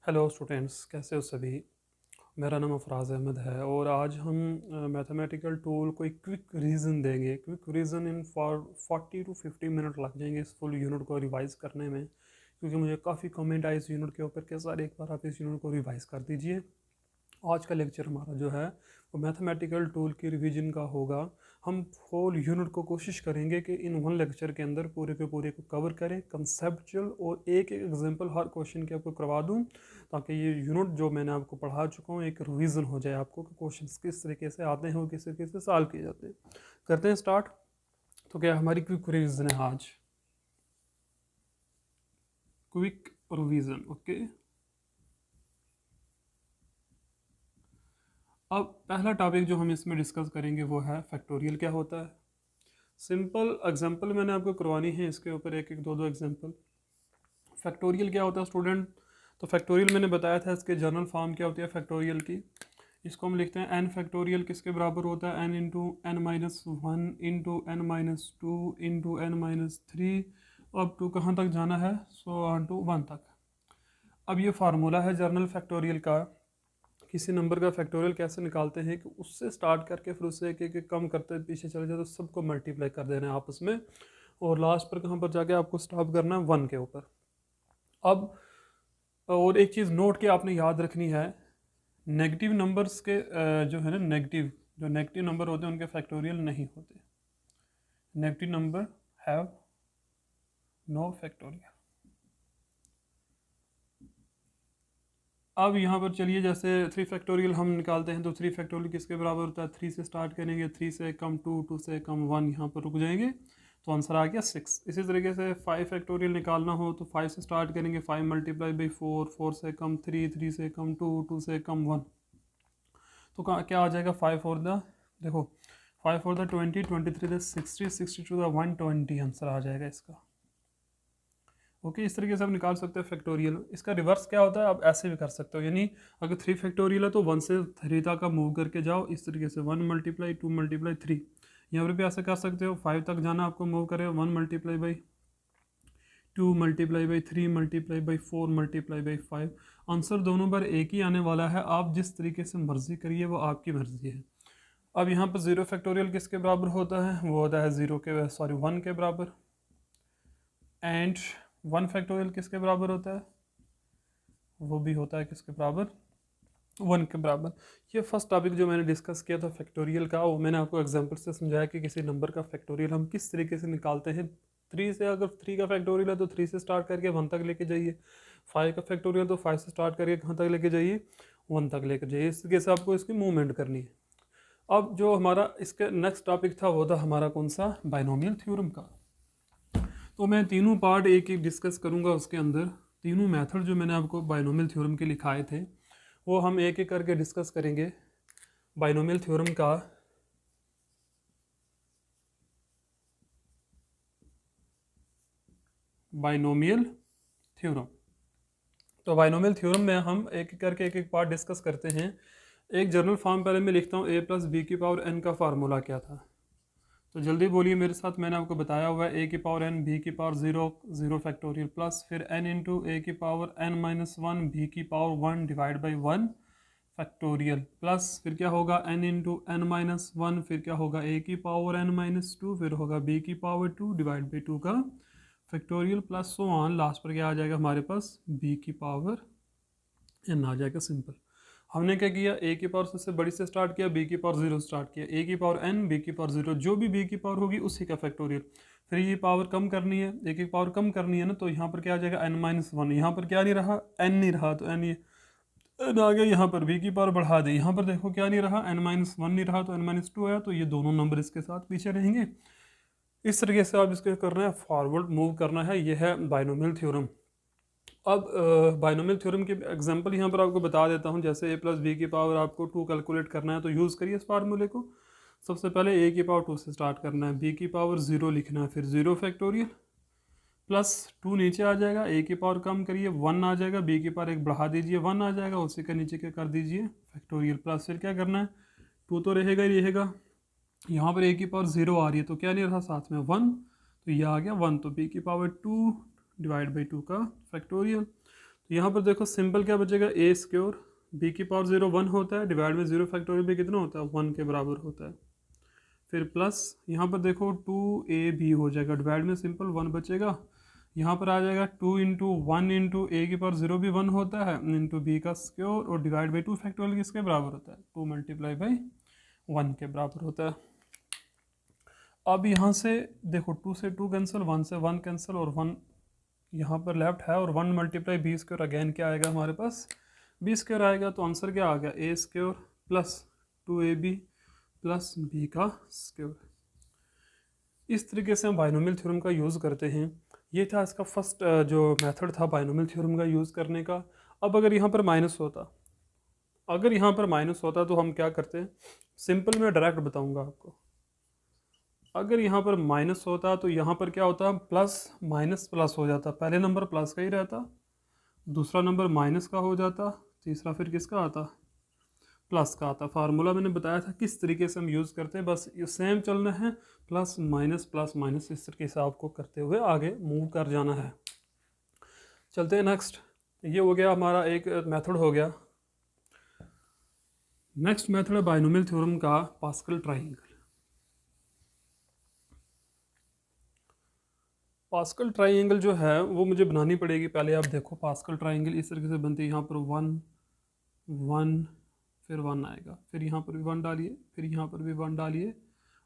Hello students, कैसे हो सभी। मेरा नाम अफराज़ अहमद है और आज हम मैथमेटिकल टूल को एक क्विक रीज़न देंगे। Quick reason in for 40 to 50 minute लग जाएंगे इस फुल यूनिट को रिवाइज़ करने में, क्योंकि मुझे काफ़ी कमेंट आए इस यूनिट के ऊपर कि सर एक बार आप इस यूनिट को रिवाइज़ कर दीजिए। आज का लेक्चर हमारा जो है वो मैथमेटिकल टूल की रिवीजन का होगा। हम होल यूनिट को कोशिश करेंगे कि इन वन लेक्चर के अंदर पूरे के पूरे को कवर करें, कंसेप्चुअल और एक एक एग्जांपल हर क्वेश्चन के आपको करवा दूं, ताकि ये यूनिट जो मैंने आपको पढ़ा चुका हूँ एक रिवीजन हो जाए आपको कि क्वेश्चन किस तरीके से आते हैं और किस तरीके से सॉल्व किए जाते हैं। करते हैं स्टार्ट। तो क्या हमारी क्विक रिवीजन है आज, क्विक रिवीजन। ओके, अब पहला टॉपिक जो हम इसमें डिस्कस करेंगे वो है फैक्टोरियल क्या होता है। सिंपल एग्जांपल मैंने आपको करवानी है, इसके ऊपर एक एक दो दो एग्जांपल। फैक्टोरियल क्या होता है स्टूडेंट, तो फैक्टोरियल मैंने बताया था इसके जनरल फॉर्म क्या होती है फैक्टोरियल की। इसको हम लिखते हैं एन फैक्टोरियल किसके बराबर होता है, N into N minus one into N minus two into N minus three, अब टू कहाँ तक जाना है, सो ऑन टू वन तक। अब ये फार्मूला है जनरल फैक्टोरियल का। किसी नंबर का फैक्टोरियल कैसे निकालते हैं कि उससे स्टार्ट करके फिर उससे एक एक कम करते पीछे चले जाए तो सबको मल्टीप्लाई कर देना है आपस में, और लास्ट पर कहाँ पर जाके आपको स्टॉप करना है वन के ऊपर। अब और एक चीज़ नोट के आपने याद रखनी है, नेगेटिव नंबर्स के जो है ना नेगेटिव नंबर होते हैं उनके फैक्टोरियल नहीं होते। Negative number have no factorial. अब यहाँ पर चलिए, जैसे थ्री फैक्टोरियल हम निकालते हैं तो थ्री फैक्टोरियल किसके बराबर होता है, थ्री से स्टार्ट करेंगे, थ्री से कम टू, टू से कम वन, यहाँ पर रुक जाएंगे तो आंसर आ गया सिक्स। इसी तरीके से फाइव फैक्टोरियल निकालना हो तो फाइव से स्टार्ट करेंगे, five multiply by four, four से कम थ्री, थ्री से कम टू, टू से कम वन, तो क्या आ जाएगा, फाइव फॉर द, देखो फाइव फॉर द 20, 23 द 60, 62 द 120 आंसर आ जाएगा इसका। ओके, इस तरीके से आप निकाल सकते हैं फैक्टोरियल। इसका रिवर्स क्या होता है, आप ऐसे भी कर सकते हो, यानी अगर थ्री फैक्टोरियल है तो वन से थ्री तक का मूव करके जाओ, इस तरीके से one multiply two multiply three. यहाँ पर भी ऐसे कर सकते हो, फाइव तक जाना आपको मूव करे, one multiply by two multiply by three multiply by four multiply by five. Answer दोनों बार एक ही आने वाला है, आप जिस तरीके से मर्जी करिए वो आपकी मर्जी है। अब यहाँ पर ज़ीरो फैक्टोरियल किसके बराबर होता है, वो होता है ज़ीरो के सॉरी वन के बराबर। एंड वन फैक्टोरियल किसके बराबर होता है, वो भी होता है किसके बराबर, वन के बराबर। ये फर्स्ट टॉपिक जो मैंने डिस्कस किया था फैक्टोरियल का, वो मैंने आपको एग्जांपल से समझाया कि किसी नंबर का फैक्टोरियल हम किस तरीके से निकालते हैं। थ्री से, अगर थ्री का फैक्टोरियल है तो थ्री से स्टार्ट करके वन तक लेके जाइए, फाइव का फैक्टोरियल तो फाइव से स्टार्ट करके कहाँ तक लेके जाइए, वन तक लेकर जाइए। इस तरीके से आपको इसकी मूवमेंट करनी है। अब जो हमारा इसका नेक्स्ट टॉपिक था वो था हमारा कौन सा, बाइनोमियल थ्योरम का। तो मैं तीनों पार्ट एक एक डिस्कस करूंगा, उसके अंदर तीनों मेथड जो मैंने आपको बाइनोमियल थ्योरम के लिखाए थे वो हम एक एक करके डिस्कस करेंगे। बाइनोमियल थ्योरम का बाइनोमियल थ्योरम, तो बाइनोमियल थ्योरम में हम एक एक करके एक एक पार्ट डिस्कस करते हैं। एक जनरल फॉर्म पहले मैं लिखता हूँ, ए प्लस बी की पावर एन का फार्मूला क्या था, तो जल्दी बोलिए मेरे साथ। मैंने आपको बताया हुआ है ए की पावर एन, बी की power zero, zero factorial, plus फिर एन इंटू ए की power n minus one, b की power one divide by one factorial, plus फिर क्या होगा n into N minus one, फिर क्या होगा ए की पावर एन माइनस टू, फिर होगा बी की power two divide by two का factorial, plus so on, last पर क्या आ जाएगा हमारे पास, बी की पावर एन आ जाएगा। सिंपल। हमने क्या किया, ए की पावर सबसे बड़ी से स्टार्ट किया, बी की पावर जीरो स्टार्ट किया, ए की पावर एन, बी की पावर जीरो, जो भी बी की पावर होगी उसी का फैक्टोरियल। फिर ये पावर कम करनी है, ए की पावर कम करनी है ना, तो यहाँ पर क्या आ जाएगा एन माइनस वन, यहाँ पर क्या नहीं रहा, एन नहीं रहा, तो एन ये एन आ गया, यहाँ पर बी की पावर बढ़ा दी, यहाँ पर देखो क्या नहीं रहा, एन माइनस वन नहीं रहा तो एन माइनस टू आया, तो ये दोनों नंबर इसके साथ पीछे रहेंगे। इस तरीके से आप इसको करना है, फॉरवर्ड मूव करना है, ये है बाइनोमियल थ्योरम। अब बाइनोमियल थ्योरम के एग्जांपल यहाँ पर आपको बता देता हूँ। जैसे ए प्लस बी की पावर आपको टू कैलकुलेट करना है तो यूज़ करिए इस फार्मूले को। सबसे पहले ए की पावर टू से स्टार्ट करना है, बी की पावर ज़ीरो लिखना है, फिर ज़ीरो फैक्टोरियल, प्लस टू नीचे आ जाएगा, ए की पावर कम करिए वन आ जाएगा, बी की पावर एक बढ़ा दीजिए वन आ जाएगा, उसी का नीचे क्या कर दीजिए फैक्टोरियल, प्लस फिर क्या करना है, टू तो रहेगा ही रहेगा, यहाँ पर ए की पावर ज़ीरो आ रही है तो क्या नहीं रहा साथ में वन, तो ये आ गया वन, तो बी की power two divide by two का फैक्टोरियल, तो यहाँ पर देखो सिंपल क्या बचेगा, ए स्क्योर बी की पावर 0 1 होता है, डिवाइड में 0 फैक्टोरियल भी कितना होता है 1 के बराबर होता है। फिर प्लस यहाँ पर देखो 2ab हो जाएगा, डिवाइड में सिंपल 1 बचेगा, यहाँ पर आ जाएगा 2 इंटू 1 इंटू ए की पावर 0 भी 1 होता है, इंटू बी का स्क्योर, और डिवाइड बाई 2 फैक्टोरियल किसके बराबर होता है 2 मल्टीप्लाई बाई 1 के बराबर होता है। अब यहाँ से देखो 2 से 2 कैंसिल, 1 से 1 कैंसिल, और 1 यहाँ पर लेफ्ट है, और 1 मल्टीप्लाई बी स्क्योर, अगेन क्या आएगा हमारे पास बी स्क्योर आएगा। तो आंसर क्या आ गया, a square plus 2ab plus b का स्क्योर। इस तरीके से हम बाइनोमियल थ्योरम का यूज़ करते हैं। ये था इसका फर्स्ट जो मेथड था बाइनोमियल थ्योरम का यूज़ करने का। अब अगर यहाँ पर माइनस होता, अगर यहाँ पर माइनस होता तो हम क्या करते हैं, सिंपल मैं डायरेक्ट बताऊँगा आपको। अगर यहाँ पर माइनस होता तो यहाँ पर क्या होता, प्लस माइनस प्लस हो जाता, पहले नंबर प्लस का ही रहता, दूसरा नंबर माइनस का हो जाता, तीसरा फिर किसका आता प्लस का आता। फार्मूला मैंने बताया था किस तरीके से हम यूज़ करते हैं, बस ये सेम चलना है, प्लस माइनस इस तरीके से आपको करते हुए आगे मूव कर जाना है। चलते हैं नेक्स्ट। ये हो गया हमारा एक मेथड हो गया। नेक्स्ट मेथड है बाइनोमियल थ्योरम का पास्कल ट्राइंगल। पास्कल ट्राइंगल जो है वो मुझे बनानी पड़ेगी। पहले आप देखो पास्कल ट्राइंगल इस तरीके से बनती है, यहाँ पर 1 1 फिर 1 आएगा, फिर यहाँ पर भी 1 डालिए, फिर यहाँ पर भी 1 डालिए,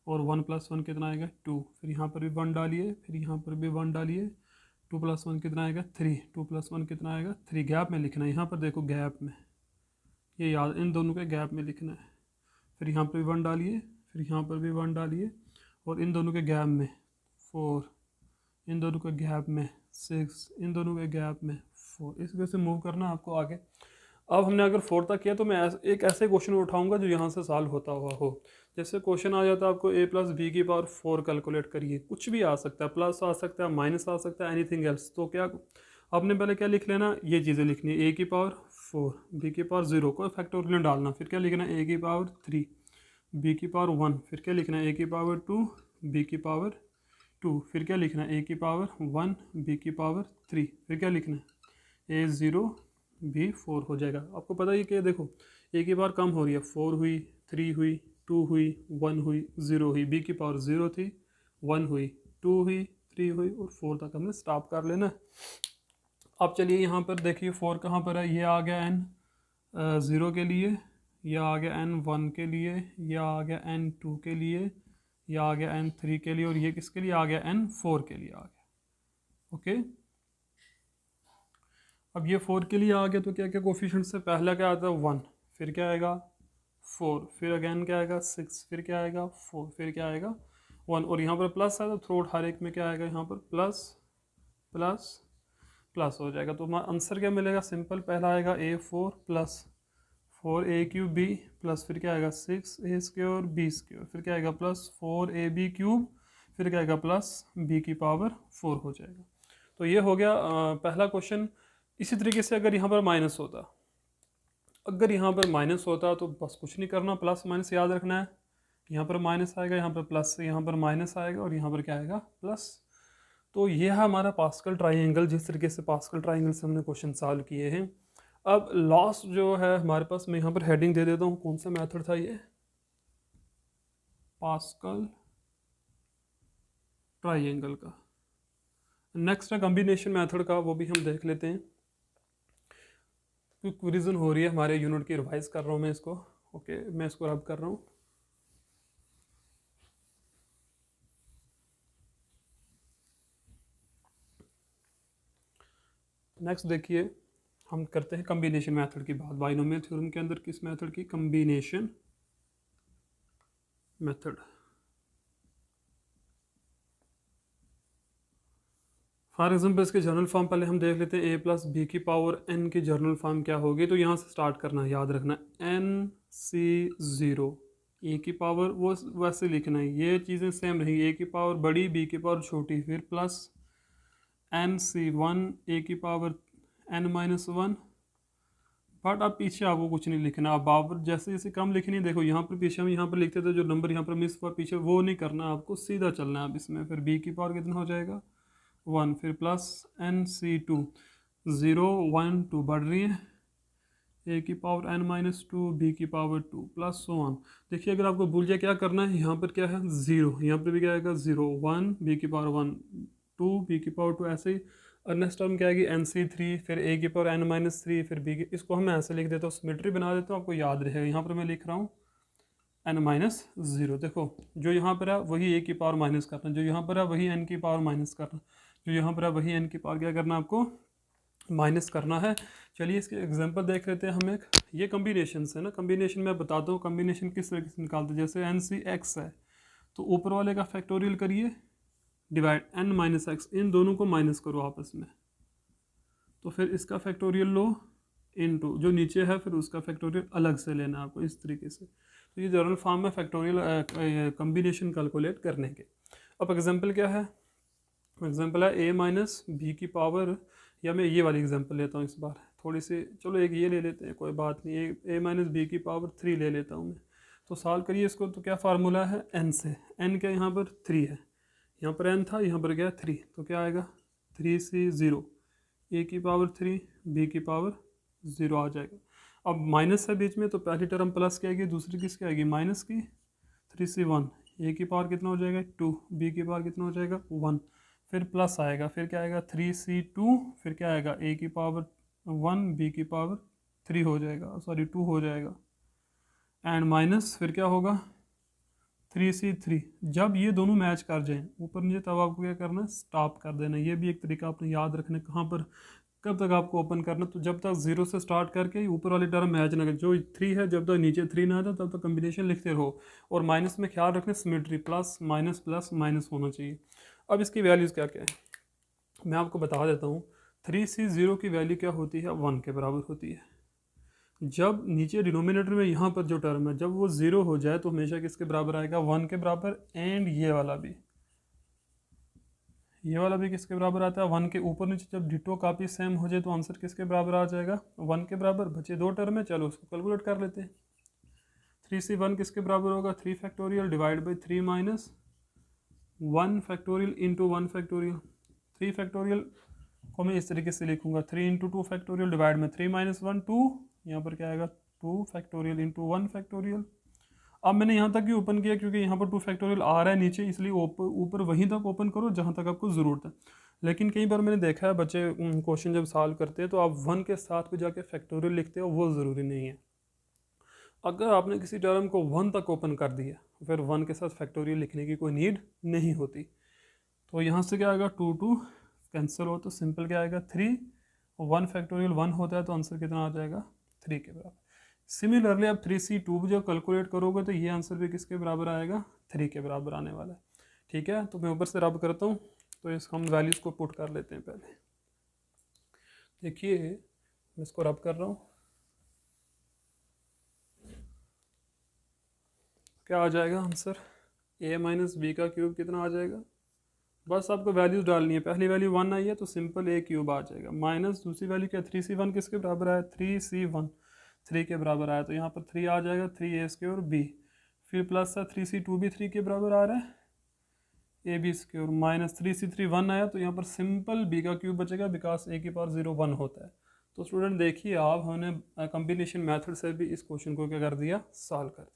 और 1 + 1 कितना आएगा 2, फिर यहाँ पर भी 1 डालिए, फिर यहाँ पर भी 1 डालिए, 2 + 1 कितना आएगा 3, 2 + 1 कितना आएगा 3। गैप में लिखना है, यहाँ पर देखो गैप में, ये याद इन दोनों के गैप में लिखना है। फिर यहाँ पर भी 1 डालिए, फिर यहाँ पर भी 1 डालिए, और इन दोनों के गैप में 4, इन दोनों के गैप में 6, इन दोनों के गैप में 4। इस वजह से मूव करना आपको आगे। अब हमने अगर 4 तक किया तो मैं एक ऐसे क्वेश्चन उठाऊंगा जो यहाँ से सॉल्व होता हुआ हो। जैसे क्वेश्चन आ जाता है आपको a + b की पावर 4 कैलकुलेट करिए, कुछ भी आ सकता है, प्लस आ सकता है, माइनस आ सकता है, एनीथिंग एल्स। तो क्या आपने पहले क्या लिख लेना, ये चीज़ें लिखनी है, a की पावर 4, b की पावर 0 को फैक्टोरियल डालना, फिर क्या लिखना है a की पावर 3, b की पावर 1, फिर क्या लिखना है a की पावर 2, b की पावर 2, फिर क्या लिखना है a की पावर 1, b की पावर 3, फिर क्या लिखना है a 0 b 4 हो जाएगा। आपको पता ही कि देखो a की पावर कम हो रही है, 4 हुई, 3 हुई, 2 हुई, 1 हुई, 0 हुई, b की पावर 0 थी, 1 हुई, 2 हुई, 3 हुई, और 4 तक हमने स्टॉप कर लेना। अब चलिए यहाँ पर देखिए 4 कहाँ पर है, ये आ गया n 0 के लिए, यह आ गया n 1 के लिए, यह आ गया n 2 के लिए, यह आ गया n 3 के लिए, और ये किसके लिए आ गया n 4 के लिए आ गया। ओके, अब ये 4 के लिए आ गया तो क्या क्या कोफिशिएंट से पहला क्या आता है 1, फिर क्या आएगा 4, फिर अगेन क्या आएगा 6, फिर क्या आएगा 4, फिर क्या आएगा 1, और यहाँ पर प्लस है तो थ्रोट हर एक में क्या आएगा, यहाँ पर प्लस प्लस प्लस हो जाएगा। तो हमारा आंसर क्या मिलेगा, सिंपल, पहला आएगा a4 + 4a³ प्लस फिर क्या आएगा 6a² b², फिर क्या आएगा प्लस 4ab³, फिर क्या आएगा प्लस b की पावर 4 हो जाएगा। तो ये हो गया पहला क्वेश्चन। इसी तरीके से अगर यहाँ पर माइनस होता, अगर यहाँ पर माइनस होता तो बस कुछ नहीं करना, प्लस माइनस याद रखना है, यहाँ पर माइनस आएगा, यहाँ पर प्लस, यहाँ पर माइनस आएगा, और यहाँ पर क्या आएगा प्लस। तो ये है हमारा पास्कल ट्राइंगल, जिस तरीके से पास्कल ट्राइंगल से हमने क्वेश्चन सॉल्व किए हैं। अब लास्ट जो है हमारे पास, मैं यहाँ पर हेडिंग दे देता हूँ, कौन सा मेथड था ये, पास्कल ट्राइंगल का। नेक्स्ट है कॉम्बिनेशन मेथड का, वो भी हम देख लेते हैं। क्विक रिविजन हो रही है हमारे यूनिट की, रिवाइज कर रहा हूँ मैं इसको। ओके, मैं इसको रब कर रहा हूँ। नेक्स्ट देखिए, हम करते हैं कॉम्बिनेशन मेथड की बात। बाइनोमियल थ्योरम के अंदर किस मेथड की, कॉम्बिनेशन मेथड। फॉर एग्जाम्पल इसके जर्नल फॉर्म पहले हम देख लेते हैं, a + b की पावर n की जर्नल फॉर्म क्या होगी। तो यहाँ से स्टार्ट करना है, याद रखना nc0, a की पावर वो वैसे लिखना है, ये चीज़ें सेम रही, a की पावर बड़ी, b की पावर छोटी, फिर प्लस nc1, a की पावर n-1। बट अब पीछे आपको कुछ नहीं लिखना, अब पावर जैसे जैसे कम लिखनी है, देखो यहाँ पर पीछे हम यहाँ पर लिखते थे जो नंबर यहाँ पर मिस हुआ पीछे, वो नहीं करना, आपको सीधा चलना है अब इसमें। फिर b की पावर कितना हो जाएगा 1, फिर प्लस nc2, 0 1 2 बढ़ रही हैं, a की पावर n-2, b की पावर 2 प्लस सो ऑन। देखिए अगर आपको भूल जाए क्या करना है, यहाँ पर क्या है 0, यहाँ पर भी क्या आएगा 0 1 b की पावर 1 2 b की पावर 2, ऐसे ही। और नेक्स्ट टर्म क्या आएगी nc3, फिर a की पावर n-3, फिर b की, इसको हम ऐसे लिख देते हो, सिमेट्री बना देते हो, आपको याद रहेगा। यहाँ पर मैं लिख रहा हूँ n-0। देखो जो यहाँ पर है वही a की पावर माइनस करना, जो यहाँ पर है वही n की पावर माइनस करना, जो यहाँ पर है वही n की पावर क्या करना आपको माइनस करना है। चलिए इसके एग्जांपल देख लेते हैं हम एक। ये कम्बिनेशन है ना, कम्बिनेशन मैं बताता हूँ कम्बिनेशन किस तरीके से निकालते हैं। जैसे NC(x) है तो ऊपर वाले का फैक्टोरियल करिए, डिवाइड n-x, इन दोनों को माइनस करो आपस में, तो फिर इसका फैक्टोरियल लो इनटू जो नीचे है, फिर उसका फैक्टोरियल अलग से लेना है आपको इस तरीके से। तो ये जनरल फॉर्म में फैक्टोरियल कम्बिनेशन कैलकुलेट करने के। अब एग्जाम्पल क्या है, एग्जाम्पल है a-b की पावर, या मैं ये वाली एग्जांपल लेता हूँ इस बार थोड़ी सी, चलो एक ये ले लेते हैं, कोई बात नहीं, a-b की पावर 3 ले लेता हूँ मैं। तो सॉल्व करिए इसको, तो क्या फार्मूला है n से, n क्या यहाँ पर 3 है, यहाँ पर n था, यहाँ पर क्या 3, तो क्या आएगा 3c 0, a की पावर 3 b की पावर 0 आ जाएगा। अब माइनस है बीच में, तो पहली टर्म प्लस की आएगी, दूसरी किसकी आएगी माइनस की, 3c 1, a की पावर कितना हो जाएगा 2, b की पावर कितना हो जाएगा 1, फिर प्लस आएगा, फिर क्या आएगा 3c2, फिर क्या आएगा a की पावर 1 b की पावर 3 हो जाएगा, सॉरी 2 हो जाएगा, एंड माइनस फिर क्या होगा 3c3। जब ये दोनों मैच कर जाएं ऊपर नीचे, तब आपको क्या करना है स्टॉप कर देना। ये भी एक तरीका आपने याद रखना, कहाँ पर कब तक आपको ओपन करना, तो जब तक 0 से स्टार्ट करके ऊपर वाली टर्म मैच ना करे, जो 3 है जब तक नीचे 3 ना आता तब तक कम्बिनेशन लिखते रहो। और माइनस में ख्याल रखना सिमेट्री, प्लस माइनस होना चाहिए। अब इसकी वैल्यूज़ क्या क्या है मैं आपको बता देता हूँ। 3c0 की वैल्यू क्या होती है 1 के बराबर होती है। जब नीचे डिनोमिनेटर में यहाँ पर जो टर्म है जब वो 0 हो जाए तो हमेशा किसके बराबर आएगा 1 के बराबर, एंड ये वाला भी किसके बराबर आता है 1 के। ऊपर नीचे जब डिटो कापी सेम हो जाए तो आंसर किसके बराबर आ जाएगा 1 के बराबर। बचे 2 टर्म है, चलो उसको कैलकुलेट कर लेते हैं। 3c1 किसके बराबर होगा 3 factorial divide by 3 minus 1 factorial into 1 factorial. 3 factorial को मैं इस तरीके से लिखूंगा 3 इंटू 2 फैक्टोरियल डिवाइड में 3 माइनस 1 2, यहाँ पर क्या आएगा 2 फैक्टोरियल इंटू 1 फैक्टोरियल। अब मैंने यहाँ तक ही ओपन किया क्योंकि यहाँ पर 2 फैक्टोरियल आ रहा है नीचे, इसलिए ऊपर वहीं तक ओपन करो जहाँ तक आपको ज़रूरत है। लेकिन कई बार मैंने देखा है बच्चे क्वेश्चन जब सॉल्व करते हैं तो आप 1 के साथ पे जाके फैक्टोरियल लिखते हो, वो ज़रूरी नहीं है। अगर आपने किसी टर्म को 1 तक ओपन कर दिया फिर 1 के साथ फैक्टोरियल लिखने की कोई नीड नहीं होती। तो यहाँ से क्या आएगा 2 2 कैंसिल हो तो सिंपल क्या आएगा 3, 1 फैक्टोरियल 1 होता है तो आंसर कितना आ जाएगा 3 के बराबर। सिमिलरली आप 3c2 भी जब कैलकुलेट करोगे तो ये आंसर भी किसके बराबर आएगा 3 के बराबर आने वाला है। ठीक है, तो मैं ऊपर से रब करता हूँ, तो इस हम वैल्यूज़ को पुट कर लेते हैं। पहले देखिए मैं इसको रब कर रहा हूँ, क्या आ जाएगा आंसर a माइनस बी का क्यूब कितना आ जाएगा। बस आपको वैल्यूज डालनी है, पहली वैल्यू 1 आई है तो सिंपल a क्यूब आ जाएगा, माइनस दूसरी वैल्यू क्या 3c1 किसके बराबर आया 3c1 3 के बराबर आया तो यहाँ पर 3 आ जाएगा 3a स्क्वायर b, फिर प्लस है 3c2 भी 3 के बराबर आ रहा है ab स्क्वायर, माइनस 3c3 1 आया तो यहाँ पर सिंपल b का क्यूब बचेगा बिकॉज a की पावर 0 1 होता है। तो स्टूडेंट देखिए आप हमने कम्बिनेशन मैथड से भी इस क्वेश्चन को क्या कर दिया सॉल्व कर दिया।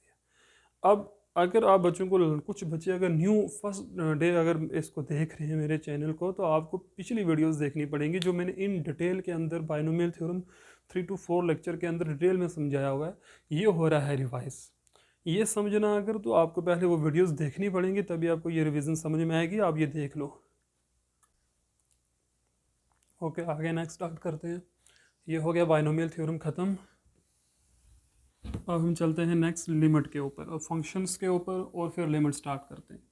अब अगर आप बच्चों को, कुछ बच्चे अगर न्यू फर्स्ट डे अगर इसको देख रहे हैं मेरे चैनल को, तो आपको पिछली वीडियोस देखनी पड़ेंगी जो मैंने इन डिटेल के अंदर बाइनोमियल थ्योरम 3 to 4 लेक्चर के अंदर डिटेल में समझाया हुआ है। ये हो रहा है रिवाइज, ये समझना अगर तो आपको पहले वो वीडियोस देखनी पड़ेंगी तभी आपको ये रिवीजन समझ में आएगी। आप ये देख लो। ओके आगे नेक्स्ट स्टार्ट करते हैं। ये हो गया बाइनोमियल थ्योरम ख़त्म। अब हम चलते हैं नेक्स्ट लिमिट के ऊपर और फंक्शंस के ऊपर, और फिर लिमिट स्टार्ट करते हैं।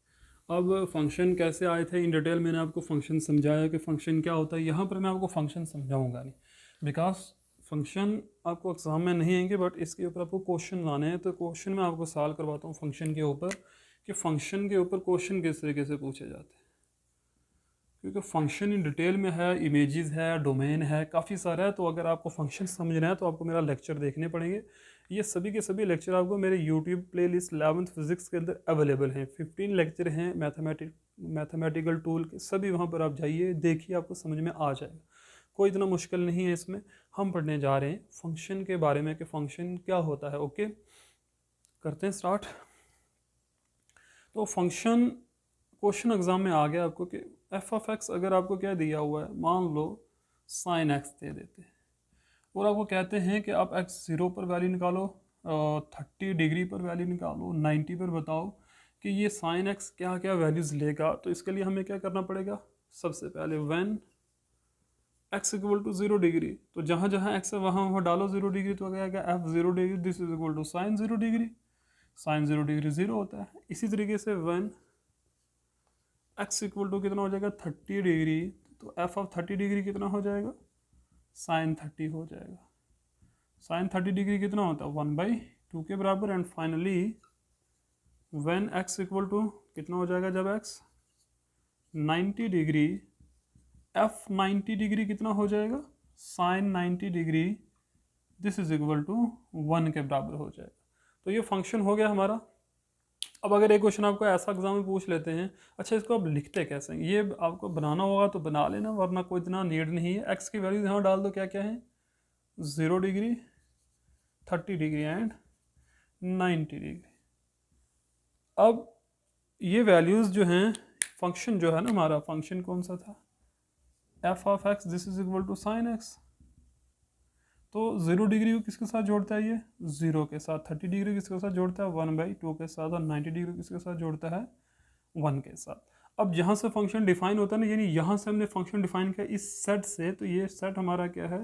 अब फंक्शन कैसे आए थे इन डिटेल मैंने आपको फंक्शन समझाया कि फ़ंक्शन क्या होता है। यहाँ पर मैं आपको फंक्शन समझाऊंगा नहीं, बिकॉज फंक्शन आपको एग्जाम में नहीं आएंगे, बट इसके ऊपर आपको क्वेश्चन आने हैं। तो क्वेश्चन मैं आपको सॉल्व करवाता हूँ फंक्शन के ऊपर, कि फ़ंक्शन के ऊपर क्वेश्चन किस तरीके से पूछे जाते हैं। क्योंकि फंक्शन इन डिटेल में है, इमेजेस है, डोमेन है, काफ़ी सारा है। तो अगर आपको फंक्शन समझना है तो आपको मेरा लेक्चर देखने पड़ेंगे। ये सभी के सभी लेक्चर आपको मेरे यूट्यूब प्लेलिस्ट 11th फिजिक्स के अंदर अवेलेबल हैं। 15 लेक्चर हैं मैथमेटिकल टूल के, सभी वहाँ पर आप जाइए देखिए, आपको समझ में आ जाएगा। कोई इतना मुश्किल नहीं है इसमें। हम पढ़ने जा रहे हैं फंक्शन के बारे में कि फंक्शन क्या होता है। ओके, करते हैं स्टार्ट। तो फंक्शन क्वेश्चन एग्जाम में आ गया आपको कि एफ ऑफ एक्स अगर आपको क्या दिया हुआ है, मान लो साइन एक्स दे देते हैं और आपको कहते हैं कि आप एक्स 0 पर वैल्यू निकालो, 30 डिग्री पर वैल्यू निकालो, 90 पर बताओ कि ये साइन एक्स क्या क्या वैल्यूज़ लेगा। तो इसके लिए हमें क्या करना पड़ेगा, सबसे पहले when X equal to 0 degree, तो जहाँ जहाँ एक्स है वहाँ वहाँ डालो 0 डिग्री, तो क्या आएगा F 0 degree this is equal to sine 0 degree, sine 0 degree 0 होता है। इसी तरीके से व्हेन एक्स इक्वल टू कितना हो जाएगा 30 डिग्री, तो एफ ऑफ 30 डिग्री कितना हो जाएगा, साइन 30 हो जाएगा। साइन 30 डिग्री कितना होता है 1/2 के बराबर। And finally when X equal to कितना हो जाएगा, जब एक्स 90 डिग्री, एफ 90 डिग्री कितना हो जाएगा, sine 90 degree this is equal to 1 के बराबर हो जाएगा। तो ये फंक्शन हो गया हमारा। अब अगर एक क्वेश्चन आपको ऐसा एग्जाम में पूछ लेते हैं, अच्छा इसको आप लिखते कैसे हैं, ये आपको बनाना होगा तो बना लेना, वरना कोई इतना नीड नहीं है। एक्स की वैल्यू यहाँ डाल दो, क्या क्या है 0 डिग्री, 30 डिग्री एंड 90 डिग्री। अब ये वैल्यूज़ जो हैं, फंक्शन जो है ना हमारा, फंक्शन कौन सा था, F of X this is equal to sine x. तो 0 डिग्री को किसके साथ जोड़ता है, ये 0 के साथ, 30 डिग्री किसके साथ जोड़ता है 1/2 के साथ, और 90 डिग्री किसके साथ जोड़ता है 1 के साथ। अब जहाँ से फंक्शन डिफाइन होता है ना, यानी यहाँ से हमने फंक्शन डिफाइन किया इस सेट से, तो ये सेट हमारा क्या है,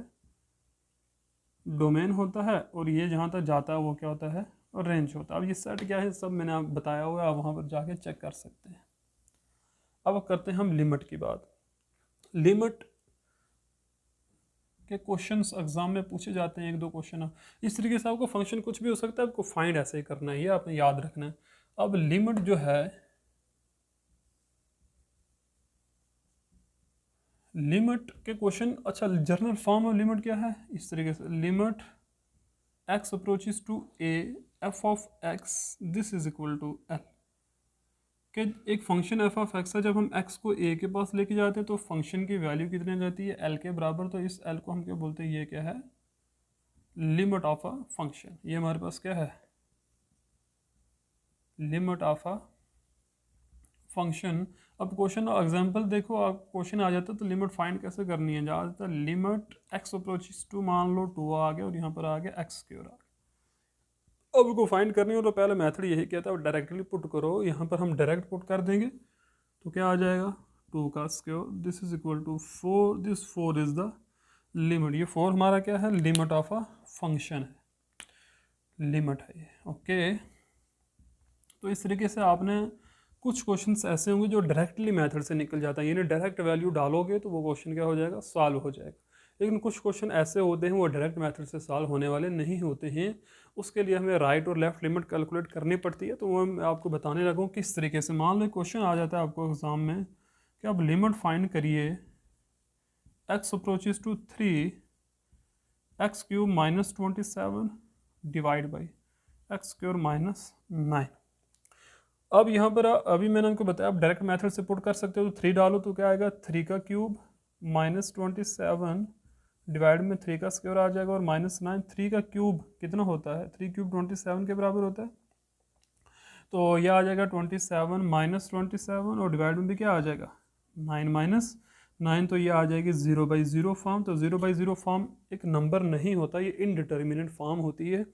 डोमेन होता है, और ये जहाँ तक जाता है वो क्या होता है, और रेंज होता है। अब ये सेट क्या है सब मैंने आप बताया हुआ है, आप वहाँ पर जाके चेक कर सकते हैं। अब करते हैं हम लिमिट की बात। लिमिट के क्वेश्चंस एग्जाम में पूछे जाते हैं, एक दो क्वेश्चन। इस तरीके से आपको फंक्शन कुछ भी हो सकता है, आपको फाइंड ऐसे ही करना है, ये आपने याद रखना है। अब लिमिट जो है, लिमिट के क्वेश्चन, अच्छा जनरल फॉर्म ऑफ लिमिट क्या है, इस तरीके से limit X approaches to A F of X this is equal to L. कि एक फंक्शन एफ ऑफ एक्स है, जब हम एक्स को ए के पास लेके जाते हैं तो फंक्शन की वैल्यू कितनी जाती है, एल के बराबर। तो इस एल को हम क्या बोलते हैं, ये क्या है, लिमिट ऑफ अ फंक्शन। ये हमारे पास क्या है, लिमिट ऑफ अ फंक्शन। अब क्वेश्चन एग्जांपल देखो, आप क्वेश्चन आ जाता है तो लिमिट फाइंड कैसे करनी है, जहाँ जाता है लिमिट एक्स अप्रोचेस टू, मान लो 2 आ गया और यहाँ पर आ गया एक्स स्क्वायर आ गया। अब को फाइंड करनी हो तो पहले मेथड यही कहता है डायरेक्टली पुट करो। यहाँ पर हम डायरेक्ट पुट कर देंगे तो क्या आ जाएगा, 2 का square this is equal to 4, this 4 is the limit. ये 4 हमारा क्या है, लिमिट ऑफ अ फंक्शन है, लिमिट है ये। ओके, तो इस तरीके से आपने कुछ क्वेश्चंस ऐसे होंगे जो डायरेक्टली मेथड से निकल जाता है, यानी डायरेक्ट वैल्यू डालोगे तो वो क्वेश्चन क्या हो जाएगा, सॉल्व हो जाएगा। लेकिन कुछ क्वेश्चन ऐसे होते हैं वो डायरेक्ट मेथड से सॉल्व होने वाले नहीं होते हैं, उसके लिए हमें राइट और लेफ्ट लिमिट कैलकुलेट करनी पड़ती है। तो वो मैं आपको बताने लगा किस तरीके से। मान लो क्वेश्चन आ जाता है आपको एग्जाम में कि आप लिमिट फाइंड करिए X approaches to 3 X cube minus 27 divide by X square minus 9। अब यहाँ पर अभी मैंने उनको बताया आप डायरेक्ट मेथड से पुट कर सकते हो। तो 3 डालो तो क्या आएगा, 3 का क्यूब माइनस 27 डिवाइड में 3 का स्क्वायर आ जाएगा और माइनस 9। 3 का क्यूब कितना होता है, 3 क्यूब 27 के बराबर होता है। तो यह आ जाएगा 27 माइनस 27 और डिवाइड में भी क्या आ जाएगा 9 माइनस 9, तो ये आ जाएगी 0/0 फॉर्म। तो 0/0 फॉर्म एक नंबर नहीं होता, ये इनडिटर्मिनेट फॉर्म होती है।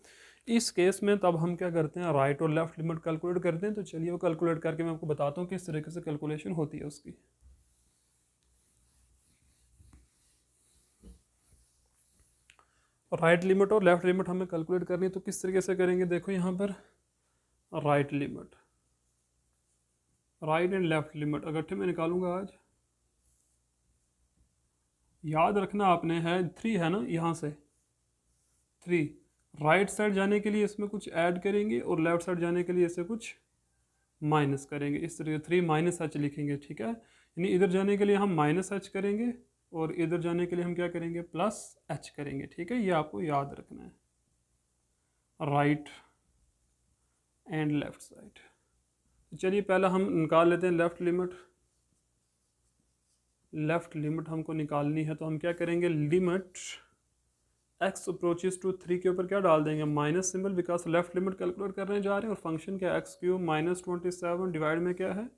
इस केस में तब हम क्या करते हैं, राइट और लेफ्ट लिमिट कैलकुलेट करते हैं। तो चलिए वो कैलकुलेट करके मैं आपको बताता हूँ किस तरीके से कैलकुलेशन होती है उसकी। राइट लिमिट और लेफ्ट लिमिट हमें कैलकुलेट करनी है, तो किस तरीके से करेंगे, देखो यहाँ पर right limit, right and left limit इकट्ठे में निकालूंगा आज। याद रखना आपने है 3 है ना, यहाँ से 3 राइट साइड जाने के लिए इसमें कुछ ऐड करेंगे और लेफ्ट साइड जाने के लिए इसे कुछ माइनस करेंगे। इस तरीके 3 माइनस एच लिखेंगे, ठीक है। यानी इधर जाने के लिए हम माइनस एच करेंगे और इधर जाने के लिए हम क्या करेंगे, प्लस एच करेंगे, ठीक है। ये आपको याद रखना है, राइट एंड लेफ्ट साइड। चलिए पहले हम निकाल लेते हैं लेफ्ट लिमिट। लेफ़्ट लिमिट हमको निकालनी है, तो हम क्या करेंगे, लिमिट x अप्रोचेस टू 3 के ऊपर क्या डाल देंगे, minus symbol, because left limit calculate करने जा रहे हैं और फंक्शन क्या है x³ माइनस 27 डिवाइड में क्या है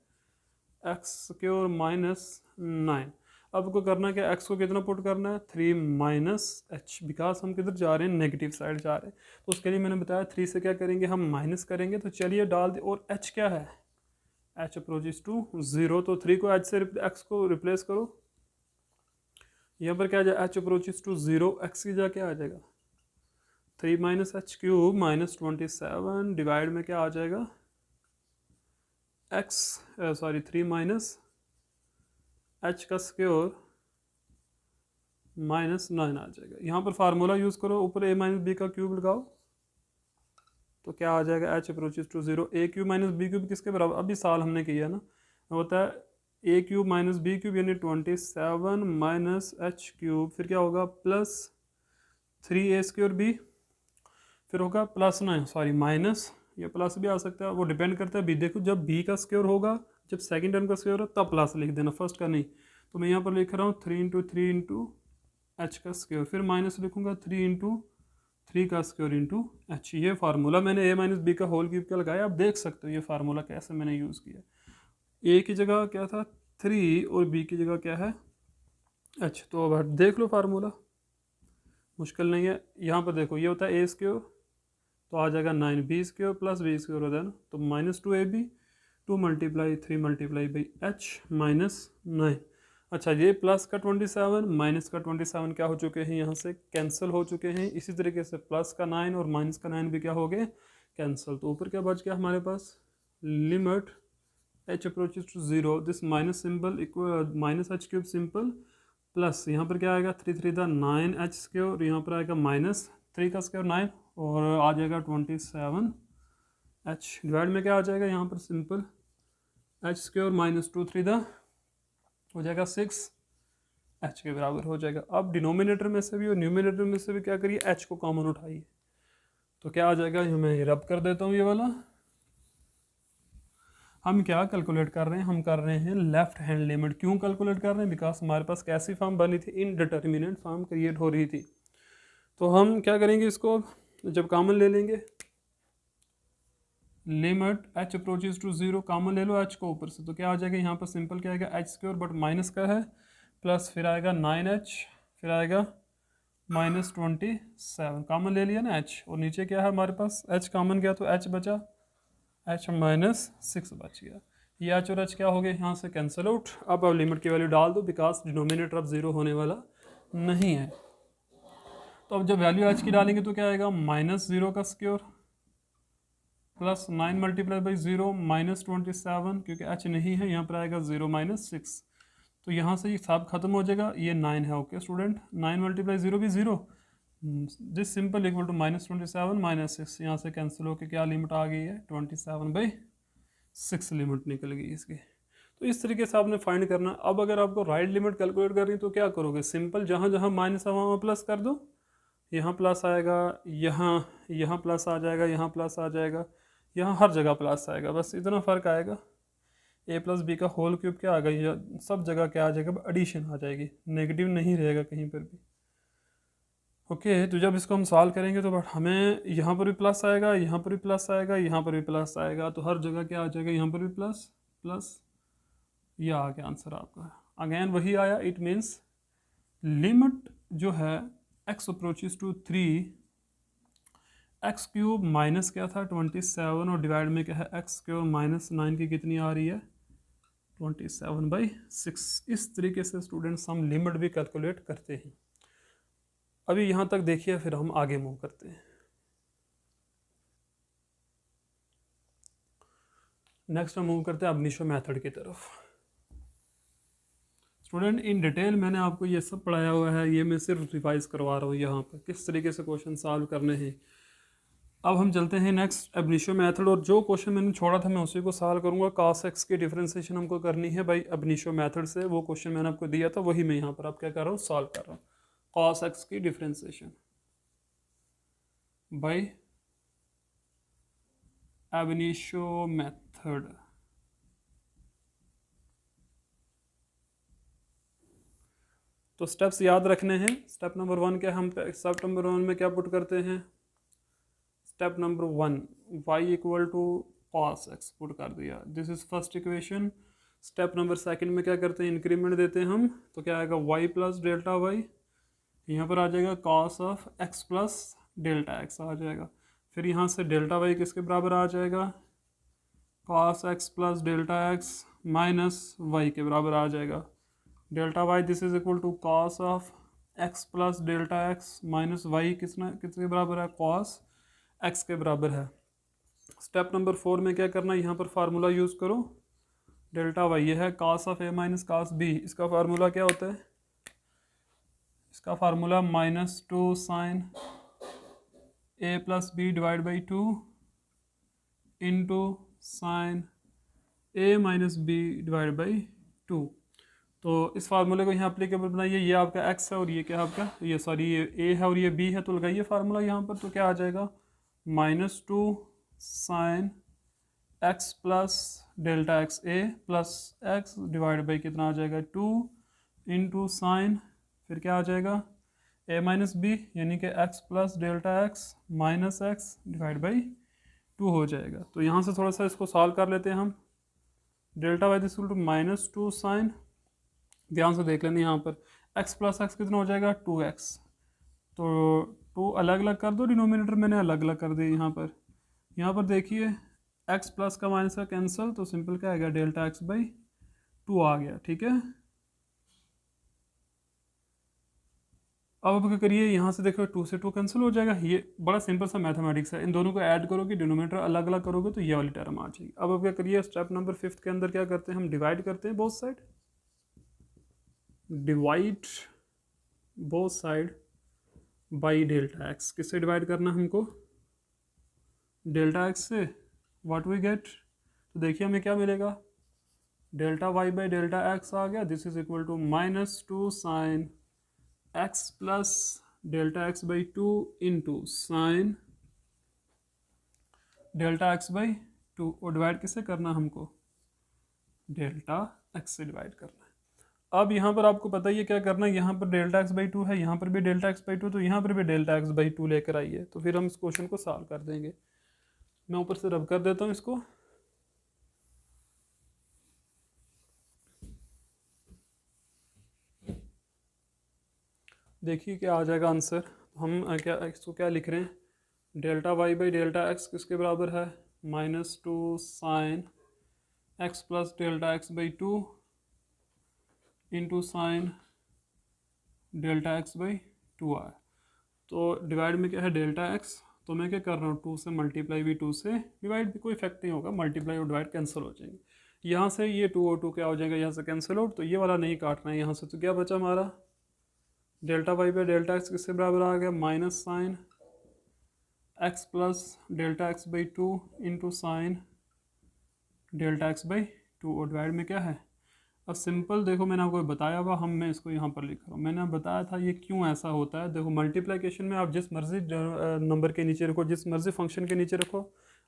x³ माइनस 9। अब को करना क्या, x को कितना पुट करना है 3 माइनस h, बिकॉज हम किधर जा रहे हैं, नेगेटिव साइड जा रहे हैं, तो उसके लिए मैंने बताया 3 से क्या करेंगे हम माइनस करेंगे, तो चलिए डाल दे, और h क्या है, h अप्रोचेस टू 0, तो 3 को h से x को रिप्लेस करो, यहाँ पर क्या आ जाए h अप्रोचेस टू 0, x की जगह क्या आ जाएगा 3 माइनस h³ माइनस 27 डिवाइड में क्या आ जाएगा x 3 माइनस h का स्क्वायर माइनस 9 आ जाएगा। यहाँ पर फार्मूला यूज़ करो, ऊपर a माइनस बी का क्यूब लगाओ, तो क्या आ जाएगा h approaches to 0, a³ minus b³ किसके बराबर, अभी साल हमने किया ना, होता है a³ माइनस b³ यानी 27 माइनस h³, फिर क्या होगा प्लस 3a² b, फिर होगा प्लस 9 माइनस, या प्लस भी आ सकता है, वो डिपेंड करता है b, देखो जब b का स्क्वायर होगा, जब सेकंड टर्म का स्क्वायर हो तब प्लस लिख देना, फर्स्ट का नहीं, तो मैं यहाँ पर लिख रहा हूँ 3 इंटू 3 इंटू एच का स्क्वायर, फिर माइनस लिखूंगा 3 इंटू 3 का स्क्वायर इंटू एच। ये फार्मूला मैंने a माइनस बी का होल क्यूब का लगाया, आप देख सकते हो ये फार्मूला कैसे मैंने यूज़ किया, a की जगह क्या था 3 और b की जगह क्या है h, तो अब देख लो फार्मूला, मुश्किल नहीं है। यहाँ पर देखो ये होता है a स्क्वायर, तो आ जाएगा 9b² प्लस b² होता है ना, तो minus 2ab, 2 multiply 3 multiply by h minus 9। अच्छा, ये प्लस का 27 माइनस का 27 क्या हो चुके हैं, यहाँ से कैंसिल हो चुके हैं, इसी तरीके से प्लस का 9 और माइनस का 9 भी क्या हो गए कैंसिल, तो ऊपर क्या बच गया हमारे पास, limit h approaches to 0, this minus symbol equal minus h³ simple, plus यहाँ पर क्या आएगा 3 3 9h², और यहाँ पर आएगा माइनस 3 का स्क्वायर 9, और आ जाएगा 27h, डिवाइड में क्या आ जाएगा यहाँ पर सिंपल h² माइनस 2 3 हो जाएगा 6h के बराबर हो जाएगा। अब डिनोमिनेटर में से भी और न्यूमिनेटर में से भी क्या करिए, h को कॉमन उठाइए, तो क्या आ जाएगा, मैं रब कर देता हूँ ये वाला। हम क्या कैलकुलेट कर रहे हैं, हम कर रहे हैं लेफ्ट हैंड लिमिट, क्यों कैलकुलेट कर रहे हैं, बिकॉज हमारे पास कैसी फॉर्म बनी थी, इनडिटर्मिनेंट फॉर्म क्रिएट हो रही थी, तो हम क्या करेंगे, इसको जब कॉमन ले लेंगे, limit h approaches to 0, common ले लो h को ऊपर से, तो क्या आ जाएगा यहाँ पर सिंपल क्या आएगा h² बट माइनस का है, प्लस फिर आएगा 9h, फिर आएगा माइनस 27, कॉमन ले लिया ना h, और नीचे क्या है हमारे पास h कॉमन गया तो h बचा, h माइनस 6 बच गया, ये h और h क्या हो गए यहाँ से कैंसिल आउट। अब लिमिट की वैल्यू डाल दो, बिकॉज डिनोमिनेटर अब 0 होने वाला नहीं है, तो अब जब वैल्यू h की डालेंगे तो क्या आएगा, माइनस 0 का square plus 9 multiply by 0 minus 27, क्योंकि h नहीं है, यहाँ पर आएगा 0 माइनस 6, तो यहाँ से ये सब खत्म हो जाएगा, ये 9 है, ओके स्टूडेंट, 9 मल्टीप्लाई 0 भी 0, this simple equal to minus 27 minus 6, यहाँ से कैंसिल होकर क्या लिमिट आ गई है 27/6 लिमिट निकल गई इसकी। तो इस तरीके से आपने फाइंड करना। अब अगर आपको राइट लिमिट कैलकुलेट करनी तो क्या करोगे, सिंपल जहाँ जहाँ माइनस है वहाँ प्लस कर दो, यहाँ प्लस आएगा, यहाँ प्लस आ जाएगा, यहाँ प्लस आ जाएगा, यहाँ हर जगह प्लस आएगा, बस इतना फ़र्क आएगा। a प्लस बी का होल क्यूब क्या आ गया, सब जगह क्या आ जाएगा, एडिशन आ जाएगी, नेगेटिव नहीं रहेगा कहीं पर भी, ओके। तो जब इसको हम सॉल्व करेंगे तो बट हमें यहाँ पर भी प्लस आएगा, यहाँ पर भी प्लस आएगा, यहाँ पर भी प्लस आएगा, तो हर जगह क्या आ जाएगा, यहाँ पर भी प्लस प्लस, यह आ गया आंसर आपका, अगेन वही आया, इट मीन्स लिमिट जो है x approaches to 3, x³ minus क्या था 27, और डिवाइड में क्या है x² माइनस 9 की कितनी आ रही है 27/6। इस तरीके से स्टूडेंट्स हम लिमिट भी कैलकुलेट करते हैं। अभी यहाँ तक देखिए, फिर हम आगे मूव करते हैं। नेक्स्ट हम मूव करते हैं अब निशो मेथड की तरफ। स्टूडेंट इन डिटेल मैंने आपको ये सब पढ़ाया हुआ है, ये मैं सिर्फ रिवाइज करवा रहा हूँ यहाँ पर किस तरीके से क्वेश्चन सॉल्व करने हैं। अब हम चलते हैं नेक्स्ट अब निशो मेथड, और जो क्वेश्चन मैंने छोड़ा था मैं उसी को सॉल्व करूँगा। cos x की डिफरेंशिएशन हमको करनी है भाई अब निशो मेथड से, वो क्वेश्चन मैंने आपको दिया था वही मैं यहाँ पर आप क्या कर रहा हूँ सॉल्व कर रहा हूँ। cos x की डिफरेंशिएशन बाई अब निशो मेथड। तो स्टेप्स याद रखने हैं। स्टेप नंबर 1 क्या, हम स्टेप नंबर 1 में क्या पुट करते हैं, step number 1 y equal to cos x put कर दिया, this is first equation. Step number 2 में क्या करते हैं, इंक्रीमेंट देते हैं हम, तो क्या आएगा y प्लस डेल्टा वाई, यहाँ पर आ जाएगा cos of x plus delta x आ जाएगा। फिर यहाँ से डेल्टा वाई किसके बराबर आ जाएगा, cos x plus delta x minus Y के बराबर आ जाएगा। Delta Y this is equal to cos of x plus delta x minus Y किसके बराबर है, cos x के बराबर है। स्टेप नंबर 4 में क्या करना है, यहाँ पर फार्मूला यूज़ करो, डेल्टा वाई ये है cos of a minus cos b, इसका फार्मूला क्या होता है, इसका formula -2 sine a plus B divide by 2 into sine a minus B divide by 2। तो इस फार्मूले को यहाँ अप्लीकेबल बनाइए, ये आपका x है और ये क्या आपका, ये सॉरी ये a है और ये b है, तो लगाइए फार्मूला यहाँ पर, तो क्या आ जाएगा -2 sine x plus delta X a plus x divide by कितना आ जाएगा 2 इंटू साइन, फिर क्या आ जाएगा a माइनस बी यानी कि x plus delta x minus x divide by 2 हो जाएगा। तो यहाँ से थोड़ा सा इसको सॉल्व कर लेते हैं हम। Delta Y this to -2 sine, ध्यान से देख लेंगे यहाँ पर x प्लस एक्स कितना हो जाएगा 2x, तो 2 अलग अलग कर दो, डिनोमिनेटर मैंने अलग अलग कर दिया। यहाँ पर देखिए x प्लस का माइनस का कैंसिल, तो सिंपल क्या आ गया डेल्टा x बाई 2 आ गया, ठीक है। अब क्या करिए, यहाँ से देखो 2 से 2 कैंसिल हो जाएगा, ये बड़ा सिंपल सा मैथमेटिक्स है, इन दोनों को ऐड करोगे डिनोमिनेटर अलग अलग करोगे तो ये वाली टर्म आ जाएगी। अब क्या करिए, स्टेप नंबर 5 के अंदर क्या करते हैं, हम डिवाइड करते हैं both side, divide both side by delta x. किससे डिवाइड करना हमको, डेल्टा एक्स से, व्हाट वी गेट, तो देखिए हमें क्या मिलेगा, delta y by delta x आ गया, this is equal to -2 sine x plus delta x by 2 into sine delta x by 2, और डिवाइड किससे करना हमको, डेल्टा एक्स से डिवाइड करना है। अब यहाँ पर आपको पता ही है क्या करना है, यहाँ पर डेल्टा एक्स बाई 2 है, यहाँ पर भी डेल्टा एक्स बाई 2, तो यहाँ पर भी डेल्टा एक्स बाई 2 लेकर आइए, तो फिर हम इस क्वेश्चन को सॉल्व कर देंगे। मैं ऊपर से रब कर देता हूँ इसको, देखिए क्या आ जाएगा आंसर। हम क्या इसको क्या लिख रहे हैं, delta y by delta x किसके बराबर है, -2 sine x plus delta x by 2 into sine delta x by 2 आए। तो डिवाइड में क्या है डेल्टा एक्स, तो मैं क्या कर रहा हूँ 2 से मल्टीप्लाई भी 2 से डिवाइड भी, कोई इफेक्ट नहीं होगा, मल्टीप्लाई और डिवाइड कैंसिल हो जाएंगे। यहाँ से ये 2 और 2 क्या हो जाएगा, यहाँ से कैंसिल आउट, तो ये वाला नहीं काटना है यहाँ से, तो क्या बचा हमारा delta y by delta x किससे बराबर आ गया, minus sine x plus delta x by 2 into sine delta x by 2, और डिवाइड में क्या है। अब सिंपल देखो, मैंने आपको बताया हुआ, मैं इसको यहाँ पर लिख रहा हूँ, मैंने बताया था ये क्यों ऐसा होता है। देखो मल्टीप्लिकेशन में आप जिस मर्जी नंबर के नीचे रखो, जिस मर्जी फंक्शन के नीचे रखो,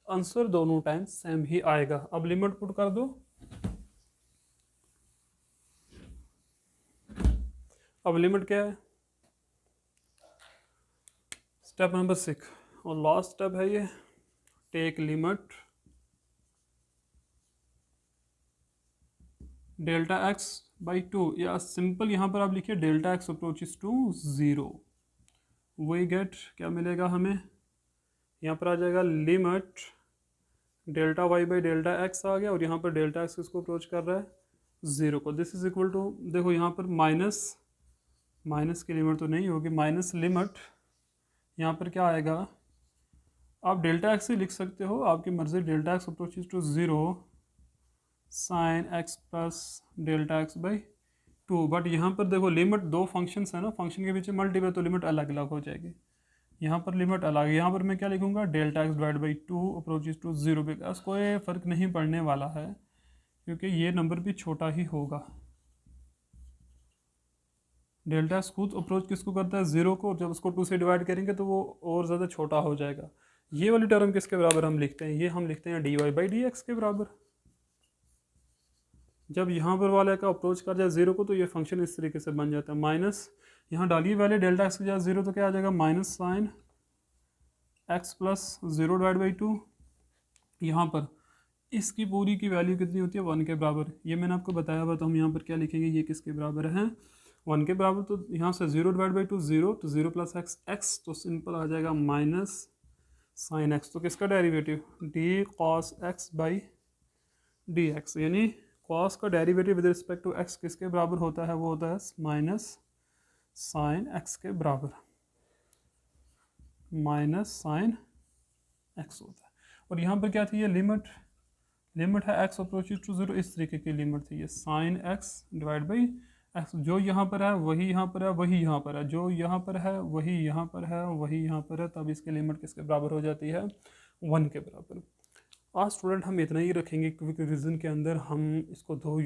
आंसर दोनों टाइम सेम ही आएगा। अब लिमिट पुट कर दो, अब लिमिट क्या है, स्टेप नंबर 6 और लास्ट स्टेप है ये, take limit delta x by 2, या सिंपल यहाँ पर आप लिखिए डेल्टा एक्स अप्रोचेस टू 0, वही गेट क्या मिलेगा हमें, यहाँ पर आ जाएगा limit delta y by delta x आ गया, और यहाँ पर डेल्टा एक्स किसको अप्रोच कर रहा है 0 को, दिस इज इक्वल टू, देखो यहाँ पर माइनस की लिमिट तो नहीं होगी, माइनस लिमिट यहाँ पर क्या आएगा, आप डेल्टा एक्स से लिख सकते हो, आपकी मर्जी, delta x approaches to 0 sine x plus delta x by 2, but यहाँ पर देखो लिमिट दो फंक्शंस है ना, फंक्शन के पीछे मल्टीपल, तो लिमिट अलग अलग हो जाएगी, यहाँ पर लिमिट अलग है, यहाँ पर मैं क्या लिखूँगा delta x divide by 2 approaches to 0, because कोई फ़र्क नहीं पड़ने वाला है क्योंकि ये नंबर भी छोटा ही होगा। डेल्टा एक्स खुद अप्रोच किसको करता है 0 को, जब उसको 2 से डिवाइड करेंगे तो वो और ज़्यादा छोटा हो जाएगा। ये वाली टर्म किसके बराबर हम लिखते हैं, ये हम लिखते हैं dy बाई डी एक्स के बराबर। जब यहाँ पर वाले का अप्रोच कर जाए ज़ीरो को तो ये फंक्शन इस तरीके से बन जाता है, माइनस यहाँ डालिए वैल्यू डेल्टा एक्स की जगह ज़ीरो तो क्या आ जाएगा minus sine x plus zero divide by to. यहाँ पर इसकी पूरी की वैल्यू कितनी होती है 1 के बराबर, ये मैंने आपको बताया हुआ, तो हम यहाँ पर क्या लिखेंगे, ये किसके बराबर है 1 के बराबर। तो यहाँ से 0 डिवाइड बाई टू 0, तो 0 प्लस एक्स एक्स, तो सिंपल आ जाएगा माइनस साइन एक्स। तो किसका derivative d cos x by d x, यानी कॉस का derivative with respect to x किसके बराबर होता है, वो होता है माइनस साइन एक्स के बराबर, माइनस साइन एक्स होता है। और यहाँ पर क्या थी ये लिमिट है एक्स अप्रोचेस टू जीरो, इस तरीके की लिमिट थी ये sine x divide by x, जो यहाँ पर है वही यहाँ पर है, वही यहाँ पर है, जो यहाँ पर है वही यहाँ पर है, वही यहाँ पर है, तब इसकी लिमिट किसके बराबर हो जाती है 1 के बराबर। आज स्टूडेंट हम इतना ही रखेंगे क्योंकि रिविजन के अंदर हम इसको 2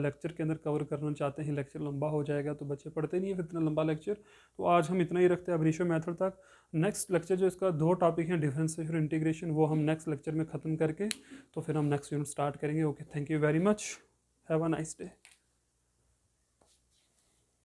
लेक्चर के अंदर कवर करना चाहते हैं, लेक्चर लंबा हो जाएगा तो बच्चे पढ़ते नहीं है फिर इतना लंबा लेक्चर, तो आज हम इतना ही रखते हैं अब रेशियो मेथड तक। नेक्स्ट लेक्चर जो इसका 2 टॉपिक हैं डिफरेंशिएशन और इंटीग्रेशन, वो हम नेक्स्ट लेक्चर में ख़त्म करके तो फिर हम नेक्स्ट यूनिट स्टार्ट करेंगे। Okay, thank you very much, have a nice day.